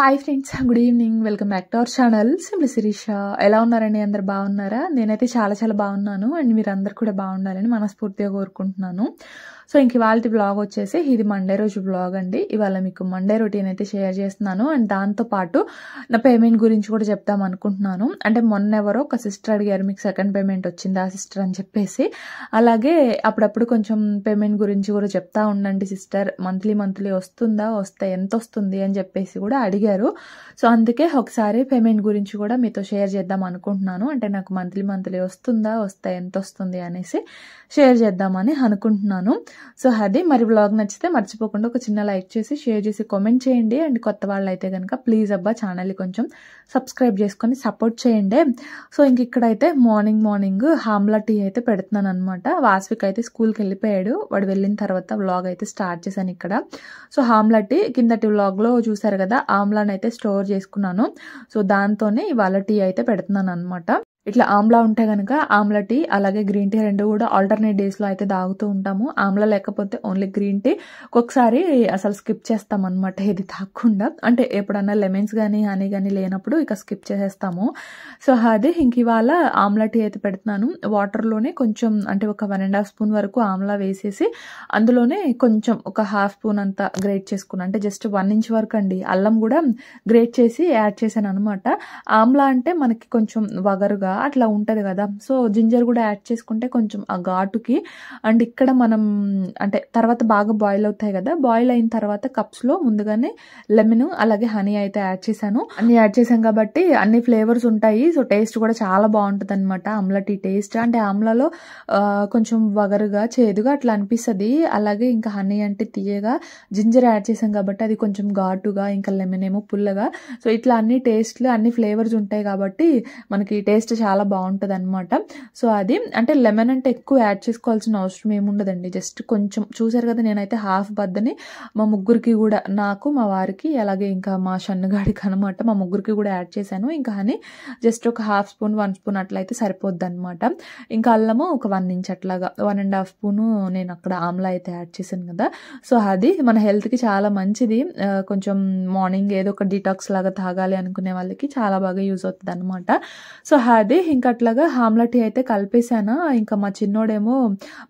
Hi friends, good evening. Welcome back to our channel simply Sirisha. ఎలా ఉన్నారండి? అందరు బాగున్నారా? నేనైతే చాలా బాగున్నాను. అండ్ మీరు అందరు కూడా బాగుండాలని మనస్ఫూర్తిగా కోరుకుంటున్నాను. సో ఇంక ఇవాళ బ్లాగ్ వచ్చేసి ఇది మండే రోజు బ్లాగ్ అండి. ఇవాళ మీకు మండే రొటీన్ అయితే షేర్ చేస్తున్నాను. అండ్ దాంతోపాటు నా పేమెంట్ గురించి కూడా చెప్తాం అనుకుంటున్నాను. అంటే మొన్న ఎవరో ఒక సిస్టర్ అడిగారు, మీకు సెకండ్ పేమెంట్ వచ్చిందా సిస్టర్ అని చెప్పేసి. అలాగే అప్పుడప్పుడు కొంచెం పేమెంట్ గురించి కూడా చెప్తా ఉండండి సిస్టర్, మంత్లీ వస్తుందా, వస్తే ఎంత వస్తుంది అని చెప్పేసి కూడా అడిగారు. సో అందుకే ఒకసారి పేమెంట్ గురించి కూడా మీతో షేర్ చేద్దాం అనుకుంటున్నాను. అంటే నాకు మంత్లీ వస్తుందా, వస్తే ఎంత వస్తుంది అనేసి షేర్ చేద్దామని అనుకుంటున్నాను. సో అది మరి బ్లాగ్ నచ్చితే మర్చిపోకుండా ఒక చిన్న లైక్ చేసి షేర్ చేసి కామెంట్ చేయండి. అండ్ కొత్త వాళ్ళు అయితే కనుక ప్లీజ్ అబ్బా ఛానల్ని కొంచెం సబ్స్క్రైబ్ చేసుకొని సపోర్ట్ చేయండి. సో ఇంక ఇక్కడైతే మార్నింగ్ హామ్లా టీ అయితే పెడుతున్నాను అనమాట. వాస్విక్ అయితే స్కూల్కి వెళ్ళిపోయాడు. వాడు వెళ్ళిన తర్వాత వ్లాగ్ అయితే స్టార్ట్ చేశాను ఇక్కడ. సో హామ్లా టీ కిందటి వ్లాగ్లో చూసారు కదా, ఆమ్లాని అయితే స్టోర్ చేసుకున్నాను. సో దాంతోనే ఇవాళ టీ అయితే పెడుతున్నాను అనమాట. ఇట్లా ఆమ్లా ఉంటే కనుక ఆమ్లా టీ అలాగే గ్రీన్ టీ రెండు కూడా ఆల్టర్నేట్ డేస్లో అయితే తాగుతూ ఉంటాము. ఆమ్లా లేకపోతే ఓన్లీ గ్రీన్ టీ ఒక్కొక్కసారి అసలు స్కిప్ చేస్తాం అనమాట, ఇది తాగకుండా. అంటే ఎప్పుడన్నా లెమన్స్ కానీ హనీ కానీ లేనప్పుడు ఇక స్కిప్ చేసేస్తాము. సో అది ఇంక ఇవాళ ఆమ్లా టీ అయితే పెడుతున్నాను. వాటర్లోనే కొంచెం అంటే ఒక 1.5 స్పూన్ వరకు ఆమ్లా వేసేసి అందులోనే కొంచెం ఒక 1/2 స్పూన్ అంతా గ్రేట్ చేసుకున్నాను. అంటే జస్ట్ 1 ఇంచ్ వరకు అండి. అల్లం కూడా గ్రేట్ చేసి యాడ్ చేశాను అనమాట. ఆమ్లా అంటే మనకి కొంచెం వగరుగా అట్లా ఉంటది కదా. సో జింజర్ కూడా యాడ్ చేసుకుంటే కొంచెం ఆ ఘాటుకి. అండ్ ఇక్కడ మనం అంటే తర్వాత బాగా బాయిల్ అవుతాయి కదా, బాయిల్ అయిన తర్వాత కప్స్ లో ముందుగానే లెమన్ అలాగే హనీ అయితే యాడ్ చేశాను. అన్ని యాడ్ చేశాం కాబట్టి అన్ని ఫ్లేవర్స్ ఉంటాయి. సో టేస్ట్ కూడా చాలా బాగుంటది అనమాట ఆమ్లా టీ టేస్ట్. అంటే ఆమ్లాలో కొంచెం వగరుగా చేదుగా అట్లా అనిపిస్తుంది. అలాగే ఇంకా హనీ అంటే తీయగా, జింజర్ యాడ్ చేసాం కాబట్టి అది కొంచెం ఘాటుగా, ఇంకా లెమన్ ఏమో పుల్లగా. సో ఇట్లా అన్ని టేస్ట్లు అన్ని ఫ్లేవర్స్ ఉంటాయి కాబట్టి మనకి టేస్ట్ చాలా బాగుంటుంది అనమాట. సో అది అంటే లెమన్ అంటే ఎక్కువ యాడ్ చేసుకోవాల్సిన అవసరం ఏముండదండి. జస్ట్ కొంచెం చూసారు కదా, నేనైతే హాఫ్ బద్దని మా ముగ్గురికి కూడా, నాకు మా వారికి అలాగే ఇంకా మా షన్నుగాడికి అనమాట, మా ముగ్గురికి కూడా యాడ్ చేశాను. ఇంకా హనీ జస్ట్ ఒక 1/2 స్పూన్ 1 స్పూన్ అట్లయితే సరిపోద్ది అనమాట. ఇంకా అల్లము ఒక 1 ఇంచ్ అట్లాగా 1.5 స్పూను నేను అక్కడ ఆమ్లా అయితే యాడ్ చేశాను కదా. సో అది మన హెల్త్కి చాలా మంచిది. కొంచెం మార్నింగ్ ఏదో ఒక డిటాక్స్ లాగా తాగాలి అనుకునే వాళ్ళకి చాలా బాగా యూజ్ అవుతుంది అనమాట. సో అది ఇంకా అట్లాగా హామ్లా టీ అయితే కలిపేశాను. ఇంకా మా చిన్నోడేమో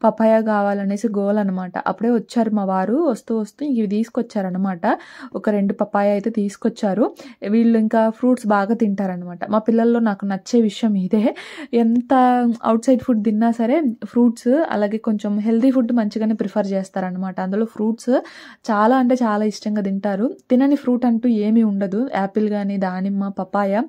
పపాయ కావాలనేసి గోల్ అనమాట. అప్పుడే వచ్చారు మా వారు, వస్తూ ఇవి తీసుకొచ్చారనమాట. ఒక 2 పపాయ అయితే తీసుకొచ్చారు. వీళ్ళు ఇంకా ఫ్రూట్స్ బాగా తింటారనమాట. మా పిల్లల్లో నాకు నచ్చే విషయం ఇదే. ఎంత అవుట్ సైడ్ ఫుడ్ తిన్నా సరే ఫ్రూట్స్ అలాగే కొంచెం హెల్దీ ఫుడ్ మంచిగానే ప్రిఫర్ చేస్తారనమాట. అందులో ఫ్రూట్స్ చాలా అంటే చాలా ఇష్టంగా తింటారు. తినని ఫ్రూట్ అంటూ ఏమీ ఉండదు. యాపిల్ కానీ, దానిమ్మ, పపాయ,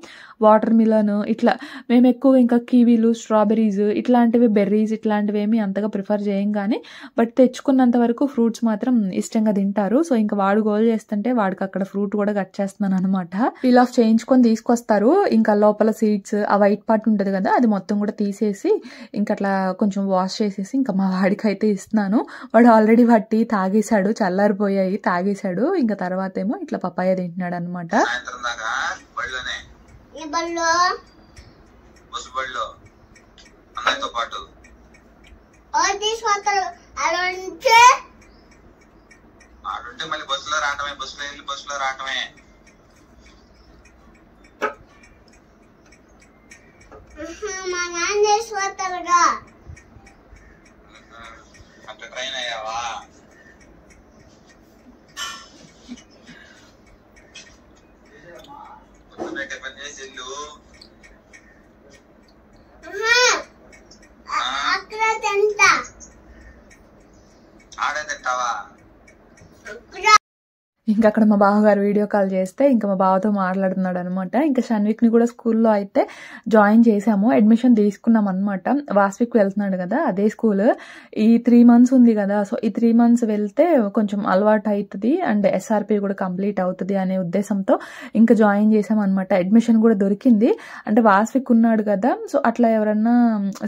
వాటర్ మిలన్, ఇట్లా మేము ఎక్కువ ఇంకా కివీలు, స్ట్రాబెర్రీస్ ఇట్లాంటివి, బెర్రీస్ ఇట్లాంటివి ఏమి అంతగా ప్రిఫర్ చేయం. కానీ బట్ తెచ్చుకున్నంత వరకు ఫ్రూట్స్ మాత్రం ఇష్టంగా తింటారు. సో ఇంకా వాడు గోల్ చేస్తుంటే వాడికి అక్కడ ఫ్రూట్ కూడా కట్ చేస్తున్నాను అనమాట. పీల్ ఆఫ్ చేయించుకొని తీసుకొస్తారు. ఇంకా లోపల సీడ్స్ ఆ వైట్ పార్ట్ ఉంటుంది కదా, అది మొత్తం కూడా తీసేసి ఇంకా అట్లా కొంచెం వాష్ చేసేసి ఇంకా మా వాడికి అయితే ఇస్తున్నాను. వాడు ఆల్రెడీ వాటి తాగేశాడు, చల్లారిపోయాయి, తాగేశాడు. ఇంకా తర్వాత ఏమో ఇట్లా పపాయ తింటున్నాడు అనమాట. మళ్ళీ బస్సులో రావటమే, బస్సులో వెళ్ళి బస్సులో రావటమే. మా నాన్న చేసిపోతాడుగా. అంటే ట్రైన్ అయ్యావా? టిఫిన్ చేసి ఇల్లు అక్కడ తింటా. ఆడే తింటావా? ఇంకా అక్కడ మా బావగారు వీడియో కాల్ చేస్తే ఇంకా మా బావతో మాట్లాడుతున్నాడు అనమాట. ఇంకా షన్విక్ని కూడా స్కూల్లో అయితే జాయిన్ చేసాము, అడ్మిషన్ తీసుకున్నాం అనమాట. వాస్విక్ వెళ్తున్నాడు కదా అదే స్కూల్. ఈ 3 months ఉంది కదా, సో ఈ 3 months వెళ్తే కొంచెం అలవాటు అవుతుంది అండ్ SRP కూడా కంప్లీట్ అవుతుంది అనే ఉద్దేశంతో ఇంకా జాయిన్ చేసాం అనమాట. అడ్మిషన్ కూడా దొరికింది. అంటే వాస్విక్ ఉన్నాడు కదా, సో అట్లా ఎవరన్నా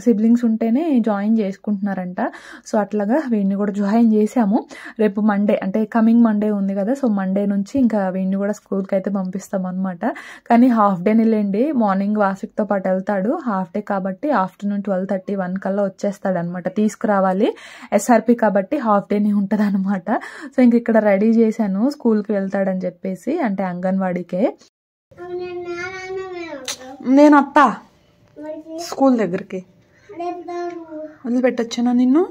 సిబ్లింగ్స్ ఉంటేనే జాయిన్ చేసుకుంటున్నారంట. సో అట్లాగా వీడిని కూడా జాయిన్ చేసాము. రేపు మండే అంటే కమింగ్ మండే ఉంది కదా, సో మండే నుంచి ఇంకా వీడిని కూడా స్కూల్కి అయితే పంపిస్తాం అనమాట. కానీ హాఫ్ డే వెళ్ళండి, మార్నింగ్ వాసిక్తో పాటు వెళ్తాడు, హాఫ్ డే కాబట్టి ఆఫ్టర్నూన్ 12:30-1 కల్లా వచ్చేస్తాడు అనమాట. తీసుకురావాలి, SRP కాబట్టి హాఫ్ డేనే ఉంటుంది అనమాట. సో ఇంక ఇక్కడ రెడీ చేశాను స్కూల్కి వెళ్తాడని చెప్పేసి, అంటే అంగన్వాడీకే. నేను అత్తా స్కూల్ దగ్గరికి వదిలిపెట్టొచ్చానా నిన్ను?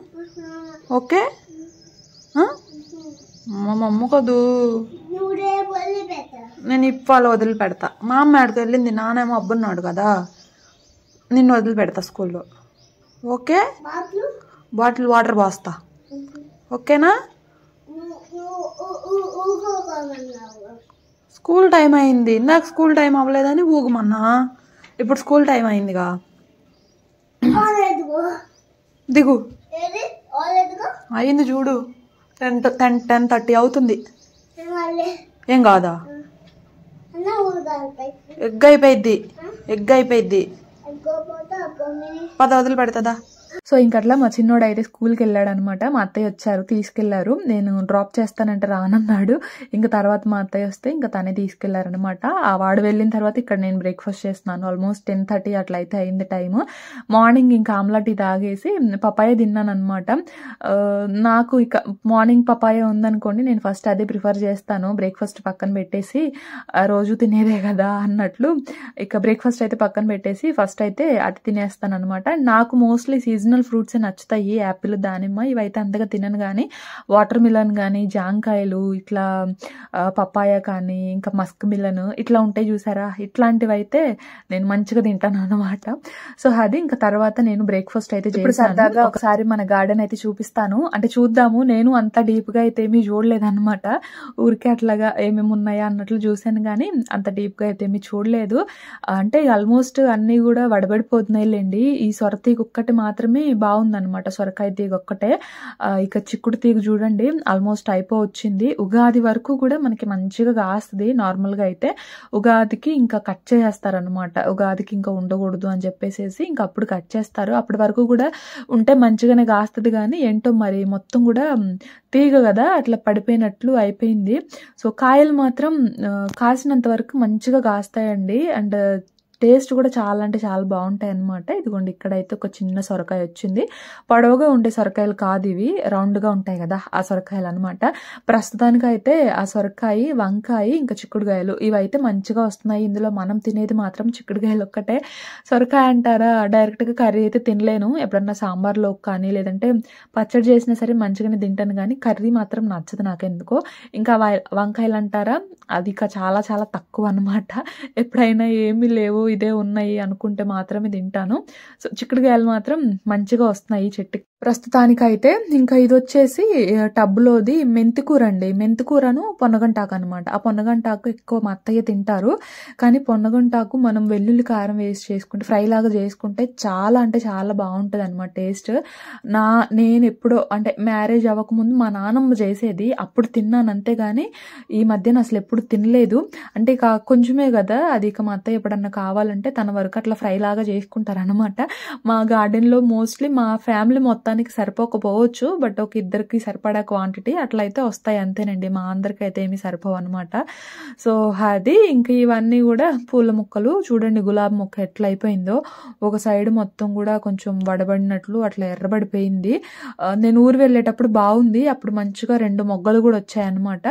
ఓకే మా మమ్మ కదూ, నేను ఇప్పాల వదిలిపెడతా. మా అమ్మ ఆడికి వెళ్ళింది, నానేమో అబ్బున్నాడు కదా, నిన్ను వదిలిపెడతా స్కూల్లో. ఓకే, బాటిల్ వాటర్ పోస్తా, ఓకేనా? స్కూల్ టైం అయింది, నాకు స్కూల్ టైం అవ్వలేదని ఊగమన్నా, ఇప్పుడు స్కూల్ టైం అయిందిగా, దిగు. అయింది చూడు, 10:30 అవుతుంది. ఏం కాదా? ఎగ్ అయిపోయిద్ది. పద వదిలి పెడతా. సో ఇంకట్లా మా చిన్నోడు అయితే స్కూల్కి వెళ్ళాడు అనమాట. మా అత్తయ్య వచ్చారు, తీసుకెళ్లారు. నేను డ్రాప్ చేస్తానంటే రానన్నాడు. ఇంకా తర్వాత మా అత్తయ్య వస్తే ఇంకా తనే తీసుకెళ్లారనమాట. ఆ వాడు వెళ్ళిన తర్వాత ఇక్కడ నేను బ్రేక్ఫాస్ట్ చేస్తున్నాను. ఆల్మోస్ట్ 10:30 అట్లా అయితే అయింది టైము. మార్నింగ్ ఇంకా ఆమ్లా టీ తాగేసి పపాయ తిన్నాను అనమాట. నాకు ఇక మార్నింగ్ పపాయ ఉందనుకోండి, నేను ఫస్ట్ అదే ప్రిఫర్ చేస్తాను, బ్రేక్ఫాస్ట్ పక్కన పెట్టేసి, రోజు తినేదే కదా అన్నట్లు ఇక బ్రేక్ఫాస్ట్ అయితే పక్కన పెట్టేసి ఫస్ట్ అయితే అది తినేస్తాను అనమాట. నాకు మోస్ట్లీ సీజనల్ ఫ్రూట్స్ నచ్చుతాయి, యాపిల్, దానిమ్మ ఇవైతే అంతగా తినను. కానీ వాటర్ మిలన్ కానీ, జాంకాయలు, ఇట్లా పపాయ కానీ, ఇంకా మస్క్ మిలన్ ఇట్లా ఉంటాయి చూసారా, ఇట్లాంటివి అయితే నేను మంచిగా తింటాను అనమాట. సో అది ఇంకా తర్వాత నేను బ్రేక్ఫాస్ట్ అయితే చేసి సరదాగా ఒకసారి మన గార్డెన్ అయితే చూపిస్తాను, అంటే చూద్దాము. నేను అంత డీప్ గా అయితే ఏమీ చూడలేదు అనమాట, ఊరికే అట్లాగా ఏమేమి ఉన్నాయా అన్నట్లు చూసాను, కానీ అంత డీప్ గా అయితే ఏమీ చూడలేదు. అంటే ఆల్మోస్ట్ అన్ని కూడా వడబడిపోతున్నాయి లేండి. ఈ సొరతీగ ఒక్కటి మాత్రమే బాగుందనమాట, సొరకాయ తీగ ఒక్కటే. ఇక చిక్కుడు తీగ చూడండి ఆల్మోస్ట్ అయిపోవచ్చింది. ఉగాది వరకు కూడా మనకి మంచిగా కాస్తుంది. నార్మల్ గా అయితే ఉగాదికి ఇంకా కట్ చేసేస్తారనమాట, ఉగాదికి ఇంకా ఉండకూడదు అని చెప్పేసి ఇంకా అప్పుడు కట్ చేస్తారు. అప్పటి వరకు కూడా ఉంటే మంచిగానే కాస్తుంది, కానీ ఏంటో మరి మొత్తం కూడా తీగ కదా అట్లా పడిపోయినట్లు అయిపోయింది. సో కాయలు మాత్రం కాసినంత వరకు మంచిగా కాస్తాయండి, అండ్ టేస్ట్ కూడా చాలా అంటే చాలా బాగుంటాయి అనమాట. ఇదిగోండి ఇక్కడైతే ఒక చిన్న సొరకాయ వచ్చింది. పొడవుగా ఉండే సొరకాయలు కాదు ఇవి, రౌండ్గా ఉంటాయి కదా ఆ సొరకాయలు అనమాట. ప్రస్తుతానికి అయితే ఆ సొరకాయ, వంకాయ, ఇంకా చిక్కుడుకాయలు ఇవైతే మంచిగా వస్తున్నాయి. ఇందులో మనం తినేది మాత్రం చిక్కుడుకాయలు ఒక్కటే. సొరకాయ అంటారా, డైరెక్ట్గా కర్రీ అయితే తినలేను, ఎప్పుడన్నా సాంబార్లో కానీ లేదంటే పచ్చడి చేసినా సరే మంచిగానే తింటాను, కానీ కర్రీ మాత్రం నచ్చదు నాకెందుకో. ఇంకా వంకాయలు అంటారా, అది ఇక చాలా చాలా తక్కువ అనమాట. ఎప్పుడైనా ఏమీ లేవు ఇదే ఉన్నాయి అనుకుంటే మాత్రమే తింటాను. సో చిక్కుడుకాయలు మాత్రం మంచిగా వస్తున్నాయి చెట్టుకి ప్రస్తుతానికైతే. ఇంకా ఇది వచ్చేసి టబ్లోది మెంతికూర అండి, మెంతికూరను పొన్నగంటాకు అనమాట. ఆ పొన్నగంటాకు ఎక్కువ మా అత్తయ్య తింటారు, కానీ పొన్నగంటాకు మనం వెల్లుల్లి కారం వేసి చేసుకుంటే, ఫ్రై లాగా చేసుకుంటే చాలా అంటే చాలా బాగుంటుంది అనమాట టేస్ట్. నేను ఎప్పుడో అంటే మ్యారేజ్ అవ్వకముందు మా నాన్నమ్మ చేసేది, అప్పుడు తిన్నాను అంతేగాని ఈ మధ్యన అసలు ఎప్పుడు తినలేదు. అంటే ఇక కొంచెమే కదా అది, ఇక మా అత్తయ్య ఎప్పుడన్నా కావాలంటే తన వరకు అట్లా ఫ్రై లాగా చేసుకుంటారు అనమాట. మా గార్డెన్లో మోస్ట్లీ మా ఫ్యామిలీ మొత్తానికి సరిపోకపోవచ్చు, బట్ ఒక ఇద్దరికి సరిపడా క్వాంటిటీ అట్లా అయితే వస్తాయి అంతేనండి, మా అందరికి అయితే ఏమి సరిపోవు అనమాట. సో అది ఇంకా ఇవన్నీ కూడా పూల మొక్కలు చూడండి, గులాబీ మొక్క ఎట్లా అయిపోయిందో, ఒక సైడ్ మొత్తం కూడా కొంచెం వడబడినట్లు అట్లా ఎర్రబడిపోయింది. నేను ఊరు వెళ్ళేటప్పుడు బాగుంది, అప్పుడు మంచిగా 2 మొగ్గలు కూడా వచ్చాయన్నమాట.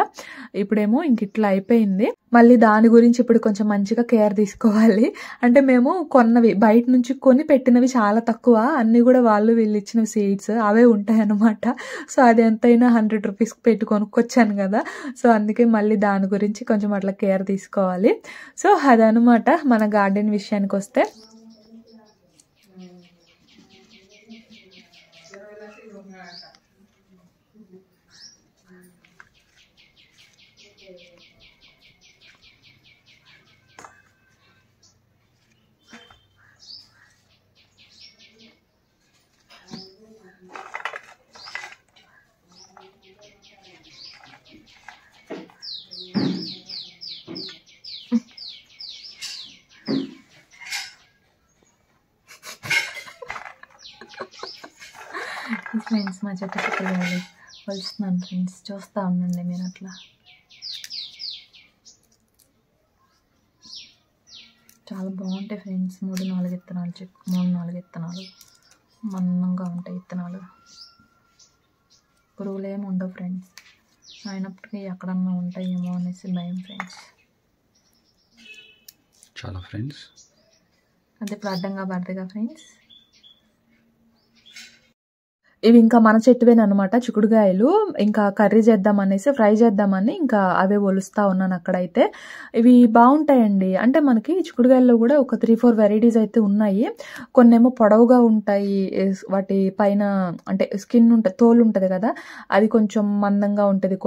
ఇప్పుడేమో ఇంక ఇట్లా అయిపోయింది. మళ్ళీ దాని గురించి ఇప్పుడు కొంచెం మంచిగా కేర్ తీసుకోవాలి. అంటే మేము కొన్నవి బయట నుంచి కొని పెట్టినవి చాలా తక్కువ, అన్ని కూడా వాళ్ళు వీళ్ళు ఇచ్చిన సీడ్స్ అవే ఉంటాయి అన్నమాట. సో అది ఎంతైనా 100 రూపీస్కి పెట్టి కొనుక్కొచ్చాను కదా, సో అందుకే మళ్ళీ దాని గురించి కొంచెం అట్లా కేర్ తీసుకోవాలి. సో అదనమాట మన గార్డెన్ విషయానికి వస్తే. ఫ్రెండ్స్ మా చెట్టు వలుస్తున్నాను ఫ్రెండ్స్, చూస్తూ ఉండండి మీరు అట్లా. చాలా బాగుంటాయి ఫ్రెండ్స్. 3-4 విత్తనాలు 3-4 విత్తనాలు మందంగా ఉంటాయి విత్తనాలు. పురుగులు ఏమి ఉండవు ఫ్రెండ్స్. అయినప్పటికీ ఎక్కడన్నా ఉంటాయేమో అనేసి భయం ఫ్రెండ్స్. చాలా ఫ్రెండ్స్ అంటే ఇప్పుడు అడ్డంగా పడతాయిగా ఫ్రెండ్స్. ఇవి ఇంకా మన చెట్టువేనమాట చిక్కుడుకాయలు. ఇంకా కర్రీ చేద్దామనేసి ఫ్రై చేద్దామని ఇంకా అవే ఒలుస్తా ఉన్నాను అక్కడైతే. ఇవి బాగుంటాయండి. అంటే మనకి చిక్కుడుకాయల్లో కూడా ఒక 3-4 వెరైటీస్ అయితే ఉన్నాయి. కొన్నేమో పొడవుగా ఉంటాయి, వాటి పైన అంటే స్కిన్ ఉంటుంది, తోలు ఉంటుంది కదా, అది కొంచెం మందంగా ఉంటుంది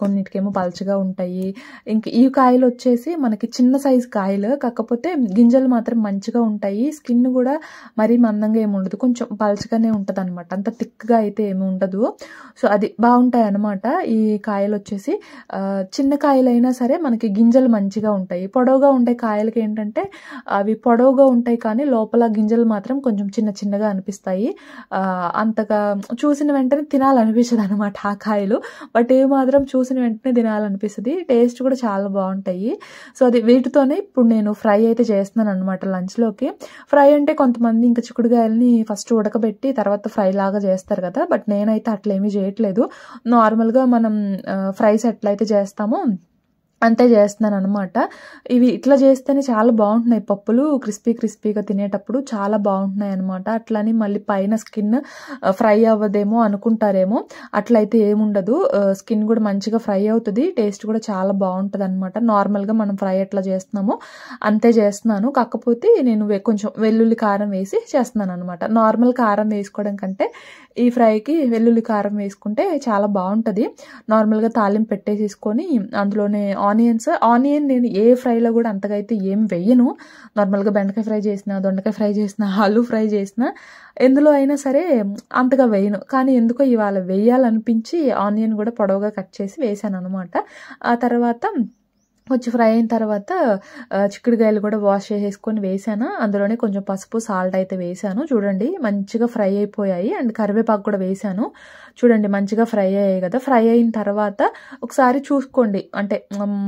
కొన్నిటికేమో పలచగా ఉంటాయి. ఇంక ఈ కాయలు వచ్చేసి మనకి చిన్న సైజు కాయలు, కాకపోతే గింజలు మాత్రం మంచిగా ఉంటాయి. స్కిన్ కూడా మరీ మందంగా ఏమి ఉండదు, కొంచెం పలచగానే ఉంటుంది అనమాట, అంత థిక్గా అయితే ఏమి ఉండదు. సో అది బాగుంటాయి అనమాట. ఈ కాయలు వచ్చేసి చిన్న కాయలైనా సరే మనకి గింజలు మంచిగా ఉంటాయి. పొడవుగా ఉండే కాయలకి ఏంటంటే అవి పొడవుగా ఉంటాయి కానీ లోపల గింజలు మాత్రం కొంచెం చిన్నగా అనిపిస్తాయి. అంతగా చూసిన వెంటనే తినాలనిపించదు అనమాట ఆ కాయలు. బట్ ఇవి మాత్రం చూసిన వెంటనే తినాలనిపిస్తుంది. టేస్ట్ కూడా చాలా బాగుంటాయి. సో అది వీటితోనే ఇప్పుడు నేను ఫ్రై అయితే చేస్తున్నాను అనమాట లంచ్లోకి. ఫ్రై అంటే కొంతమంది ఇంకా చిక్కుడుకాయలని ఫస్ట్ ఉడకబెట్టి తర్వాత ఫ్రై లాగా చేస్తారు కదా, బట్ నేనైతే అట్లా ఏమీ చేయట్లేదు. నార్మల్గా మనం ఫ్రైస్ ఎట్లయితే చేస్తామో అంతే చేస్తున్నాను అనమాట. ఇవి ఇట్లా చేస్తేనే చాలా బాగుంటున్నాయి పప్పులు, క్రిస్పీగా తినేటప్పుడు చాలా బాగుంటున్నాయి అనమాట. అట్లని మళ్ళీ పైన స్కిన్ ఫ్రై అవ్వదేమో అనుకుంటారేమో, అట్లయితే ఏముండదు. స్కిన్ కూడా మంచిగా ఫ్రై అవుతుంది, టేస్ట్ కూడా చాలా బాగుంటుంది అనమాట. నార్మల్గా మనం ఫ్రై ఎట్లా చేస్తున్నామో అంతే చేస్తున్నాను. కాకపోతే నేను కొంచెం వెల్లుల్లి కారం వేసి చేస్తున్నాను అనమాట. నార్మల్ కారం వేసుకోవడం కంటే ఈ ఫ్రైకి వెల్లుల్లి కారం వేసుకుంటే చాలా బాగుంటుంది. నార్మల్గా తాలింపు పెట్టేసేసుకొని అందులోనే ఆనియన్ నేను ఏ ఫ్రైలో కూడా అంతగా అయితే ఏం వెయ్యను. నార్మల్గా బెండకాయ ఫ్రై చేసిన, దొండకాయ ఫ్రై చేసిన, ఆలు ఫ్రై చేసిన ఎందులో అయినా సరే అంతగా వేయను. కానీ ఎందుకో ఇవాళ వేయాలనిపించి ఆనియన్ కూడా పొడవుగా కట్ చేసి వేసాను అనమాట. ఆ తర్వాత కొంచెం ఫ్రై అయిన తర్వాత చిక్కుడుకాయలు కూడా వాష్ చేసేసుకొని వేసాను. అందులోనే కొంచెం పసుపు, సాల్ట్ అయితే వేసాను. చూడండి మంచిగా ఫ్రై అయిపోయాయి. అండ్ కరివేపాకు కూడా వేసాను. చూడండి మంచిగా ఫ్రై అయ్యాయి కదా. ఫ్రై అయిన తర్వాత ఒకసారి చూసుకోండి అంటే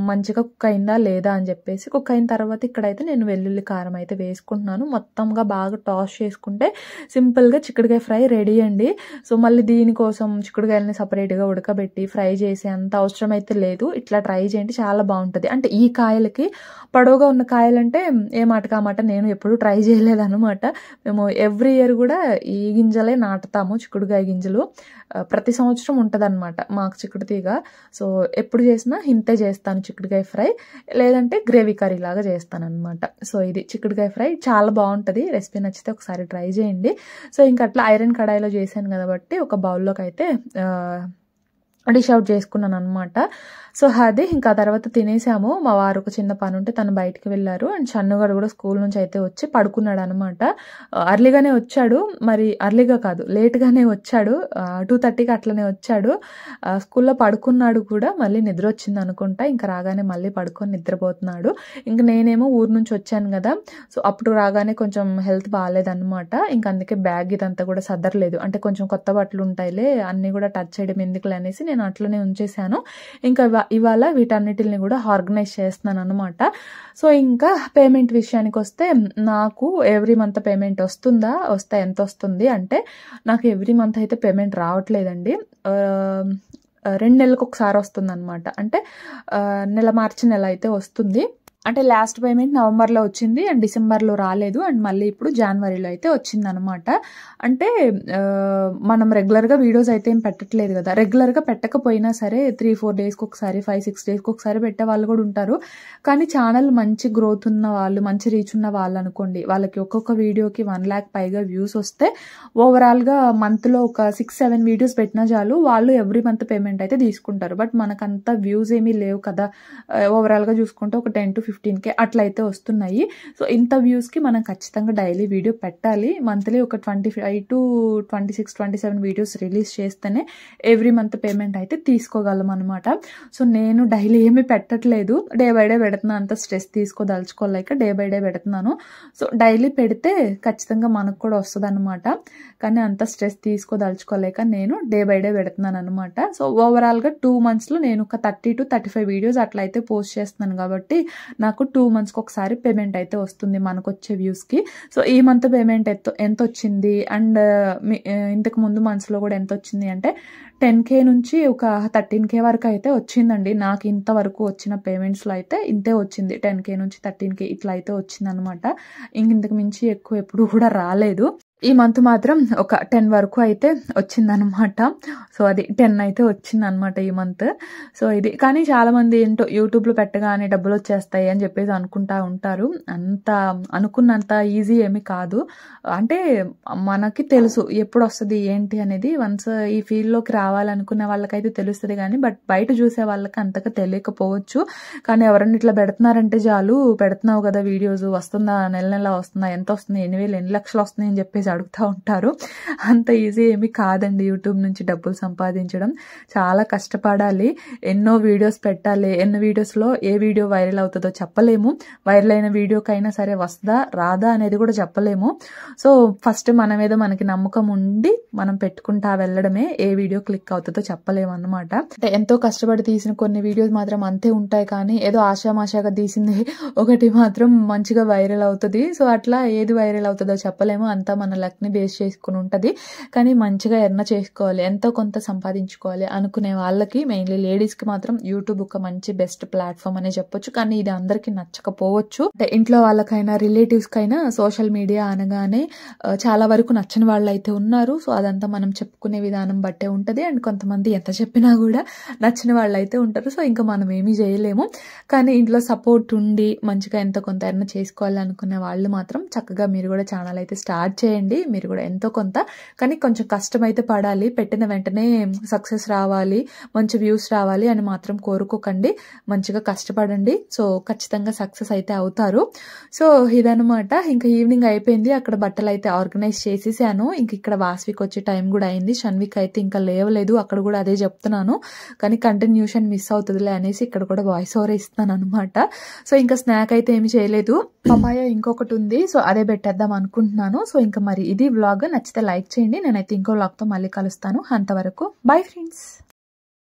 మంచిగా కుక్ అయిందా లేదా అని చెప్పేసి. కుక్ అయిన తర్వాత ఇక్కడైతే నేను వెల్లుల్లి కారం అయితే వేసుకుంటున్నాను. మొత్తంగా బాగా టాస్ చేసుకుంటే సింపుల్గా చిక్కుడుకాయ ఫ్రై రెడీ అండి. సో మళ్ళీ దీనికోసం చిక్కుడుకాయలని సపరేట్గా ఉడకబెట్టి ఫ్రై చేసే అంత అవసరం అయితే లేదు. ఇట్లా ట్రై చేయండి, చాలా బాగుంటుంది. అంటే ఈ కాయలకి పొడవుగా ఉన్న కాయలంటే ఏ మాటకా మాట నేను ఎప్పుడూ ట్రై చేయలేదన్నమాట. మేము ఎవ్రీ ఇయర్ కూడా ఈ గింజలే నాటుతాము, చిక్కుడుకాయ గింజలు. ప్రతి సంవత్సరం ఉంటుంది అనమాట మాకు చిక్కుడు తీగ. సో ఎప్పుడు చేసినా ఇంతే చేస్తాను చిక్కుడుకాయ ఫ్రై, లేదంటే గ్రేవీ కర్రీ లాగా చేస్తాను అనమాట. సో ఇది చిక్కుడుకాయ ఫ్రై చాలా బాగుంటుంది. రెసిపీ నచ్చితే ఒకసారి ట్రై చేయండి. సో ఇంకా అట్లా ఐరన్ కడాయిలో చేశాను కాబట్టి ఒక బౌల్లోకి అయితే డిష్ అవుట్ చేసుకున్నాను అనమాట. సో అదే ఇంకా తర్వాత తినేసాము. మా వారు ఒక చిన్న పని ఉంటే తను బయటికి వెళ్ళారు. అండ్ చన్నుగాడు కూడా స్కూల్ నుంచి అయితే వచ్చి పడుకున్నాడు అనమాట. అర్లీగానే వచ్చాడు, మరి అర్లీగా కాదు లేట్గానే వచ్చాడు. 2:30కి అట్లనే వచ్చాడు. స్కూల్లో పడుకున్నాడు కూడా, మళ్ళీ నిద్ర వచ్చింది అనుకుంటా. ఇంకా రాగానే మళ్ళీ పడుకొని నిద్రపోతున్నాడు. ఇంకా నేనేమో ఊరు నుంచి వచ్చాను కదా, సో అప్పుడు రాగానే కొంచెం హెల్త్ బాగాలేదన్నమాట. ఇంకా అందుకే బ్యాగ్ ఇదంతా కూడా సదరలేదు. అంటే కొంచెం కొత్త బట్టలు ఉంటాయిలే, అన్నీ కూడా టచ్ చేయడం ఎందుకులే అనేసి నేను అట్లనే ఉంచేసాను. ఇంకా ఇవాళ వీటన్నిటిని కూడా ఆర్గనైజ్ చేస్తున్నాను అనమాట. సో ఇంకా పేమెంట్ విషయానికి వస్తే, నాకు ఎవ్రీ మంత్ పేమెంట్ వస్తే ఎంత వస్తుంది అంటే, నాకు ఎవ్రీ మంత్ అయితే పేమెంట్ రావట్లేదండి. 2 నెలలకు ఒకసారి వస్తుంది అనమాట. అంటే మార్చి నెల అయితే వస్తుంది. అంటే లాస్ట్ పేమెంట్ నవంబర్లో వచ్చింది అండ్ డిసెంబర్లో రాలేదు. అండ్ మళ్ళీ ఇప్పుడు జనవరిలో అయితే వచ్చింది అనమాట. అంటే మనం రెగ్యులర్గా వీడియోస్ అయితే ఏం పెట్టట్లేదు కదా. రెగ్యులర్గా పెట్టకపోయినా సరే 3-4 డేస్కి ఒకసారి, 5-6 డేస్కి ఒకసారి పెట్టే వాళ్ళు కూడా ఉంటారు. కానీ ఛానల్ మంచి గ్రోత్ ఉన్న వాళ్ళు, మంచి రీచ్ ఉన్న వాళ్ళు అనుకోండి, వాళ్ళకి ఒక్కొక్క వీడియోకి 1 lakh పైగా వ్యూస్ వస్తే ఓవరాల్గా మంత్లో ఒక 6-7 వీడియోస్ పెట్టినా చాలు, వాళ్ళు ఎవ్రీ మంత్ పేమెంట్ అయితే తీసుకుంటారు. బట్ మనకంత వ్యూస్ ఏమీ లేవు కదా. ఓవరాల్గా చూసుకుంటే ఒక 10-15K అట్లయితే వస్తున్నాయి. సో ఇంత వ్యూస్కి మనం ఖచ్చితంగా డైలీ వీడియో పెట్టాలి. మంత్లీ ఒక 25-26-27 వీడియోస్ రిలీజ్ చేస్తేనే ఎవ్రీ మంత్ పేమెంట్ అయితే తీసుకోగలం అనమాట. సో నేను డైలీ ఏమీ పెట్టట్లేదు, డే బై డే పెడుతున్నాను. అంత స్ట్రెస్ తీసుకోదలుచుకోలేక డే బై డే పెడుతున్నాను. సో డైలీ పెడితే ఖచ్చితంగా మనకు కూడా వస్తుంది అనమాట. కానీ అంత స్ట్రెస్ తీసుకోదలుచుకోలేక నేను డే బై డే పెడుతున్నాను అనమాట. సో ఓవరాల్గా 2 monthsలో నేను ఒక 30-35 వీడియోస్ అట్లయితే పోస్ట్ చేస్తున్నాను కాబట్టి నాకు 2 monthsకి ఒకసారి పేమెంట్ అయితే వస్తుంది మనకు వచ్చే వ్యూస్కి. సో ఈ మంత్ పేమెంట్ ఎంత వచ్చింది అండ్ ఇంతకు ముందు మంత్స్లో కూడా ఎంత వచ్చింది అంటే 10K నుంచి ఒక 13K వరకు అయితే వచ్చిందండి. నాకు ఇంతవరకు వచ్చిన పేమెంట్స్లో అయితే ఇంతే వచ్చింది. 10K నుంచి 13K ఇట్లా అయితే వచ్చింది అనమాట. ఇంతకు మించి ఎక్కువ ఎప్పుడు కూడా రాలేదు. ఈ మంత్ మాత్రం ఒక 10 వరకు అయితే వచ్చిందనమాట. సో అది 10 అయితే వచ్చిందనమాట ఈ మంత్. సో ఇది కానీ చాలా మంది ఏంటో యూట్యూబ్లో పెట్టగానే డబ్బులు వచ్చేస్తాయి అని చెప్పేసి అనుకుంటా ఉంటారు. అంత అనుకున్నంత ఈజీ ఏమి కాదు. అంటే మనకి తెలుసు ఎప్పుడు వస్తుంది ఏంటి అనేది. వన్స్ ఈ ఫీల్డ్లోకి రావాలనుకునే వాళ్ళకైతే తెలుస్తుంది కానీ బట్ బయట చూసే వాళ్ళకి అంతగా తెలియకపోవచ్చు. కానీ ఎవరన్నా ఇట్లా పెడుతున్నారంటే చాలు, పెడుతున్నావు కదా వీడియోస్, వస్తుందా, నెల నెల వస్తుందా, ఎంత వస్తుంది, ఎన్ని వేలు ఎన్ని లక్షలు వస్తుంది అని చెప్పేసి అడుగుతూ ఉంటారు. అంత ఈజీ ఏమి కాదండి యూట్యూబ్ నుంచి డబ్బులు సంపాదించడం. చాలా కష్టపడాలి, ఎన్నో వీడియోస్ పెట్టాలి. ఎన్నో వీడియోస్లో ఏ వీడియో వైరల్ అవుతుందో చెప్పలేము. వైరల్ అయిన వీడియోకైనా సరే వస్తుందా రాదా అనేది కూడా చెప్పలేము. సో ఫస్ట్ మన మీద మనకి నమ్మకం ఉండి మనం పెట్టుకుంటా వెళ్ళడమే. ఏ వీడియో క్లిక్ అవుతుందో చెప్పలేము అన్నమాట. అంటే ఎంతో కష్టపడి తీసిన కొన్ని వీడియోస్ మాత్రం అంతే ఉంటాయి, కానీ ఏదో ఆశామాషాగా తీసింది ఒకటి మాత్రం మంచిగా వైరల్ అవుతుంది. సో అట్లా ఏది వైరల్ అవుతుందో చెప్పలేము. అంతా మన లక్ని బేస్ చేసుకుని ఉంటుంది. కానీ మంచిగా ఎర్న చేసుకోవాలి, ఎంతో కొంత సంపాదించుకోవాలి అనుకునే వాళ్ళకి, మెయిన్లీ లేడీస్కి మాత్రం యూట్యూబ్ ఒక మంచి బెస్ట్ ప్లాట్ఫామ్ అనే చెప్పొచ్చు. కానీ ఇది అందరికీ నచ్చకపోవచ్చు. అంటే ఇంట్లో వాళ్ళకైనా రిలేటివ్స్కైనా సోషల్ మీడియా అనగానే చాలా వరకు నచ్చని వాళ్ళు అయితే ఉన్నారు. సో అదంతా మనం చెప్పుకునే విధానం బట్టే ఉంటుంది. అండ్ కొంతమంది ఎంత చెప్పినా కూడా నచ్చిన వాళ్ళు అయితే ఉంటారు. సో ఇంకా మనం ఏమీ చేయలేము. కానీ ఇంట్లో సపోర్ట్ ఉండి మంచిగా ఎంతో కొంత ఎర్న చేసుకోవాలి అనుకునే వాళ్ళు మాత్రం చక్కగా మీరు కూడా ఛానల్ అయితే స్టార్ట్ చేయండి. మీరు కూడా ఎంతో కొంత, కానీ కొంచెం కష్టం అయితే పడాలి. పెట్టిన వెంటనే సక్సెస్ రావాలి, మంచి వ్యూస్ రావాలి అని మాత్రం కోరుకోకండి. మంచిగా కష్టపడండి. సో ఖచ్చితంగా సక్సెస్ అయితే అవుతారు. సో ఇదనమాట. ఇంకా ఈవినింగ్ అయిపోయింది, అక్కడ బట్టలు అయితే ఆర్గనైజ్ చేసేసాను. ఇంక ఇక్కడ వాస్విక్ వచ్చే టైం కూడా అయింది. షన్విక్ అయితే ఇంకా లేవలేదు, అక్కడ కూడా అదే చెప్తున్నాను. కానీ కంటిన్యూషన్ మిస్ అవుతుందిలే అనేసి ఇక్కడ కూడా వాయిస్ ఓవర్ ఇస్తాను అనమాట. సో ఇంకా స్నాక్ అయితే ఏమి చేయలేదు. పపాయ ఇంకొకటి ఉంది, సో అదే పెట్టేద్దాం అనుకుంటున్నాను. సో ఇంకా మరి ఇది వ్లాగ్. నచ్చితే లైక్ చేయండి. నేనైతే ఇంకో వ్లాగ్తో మళ్ళీ కలుస్తాను. అంతవరకు బై ఫ్రెండ్స్.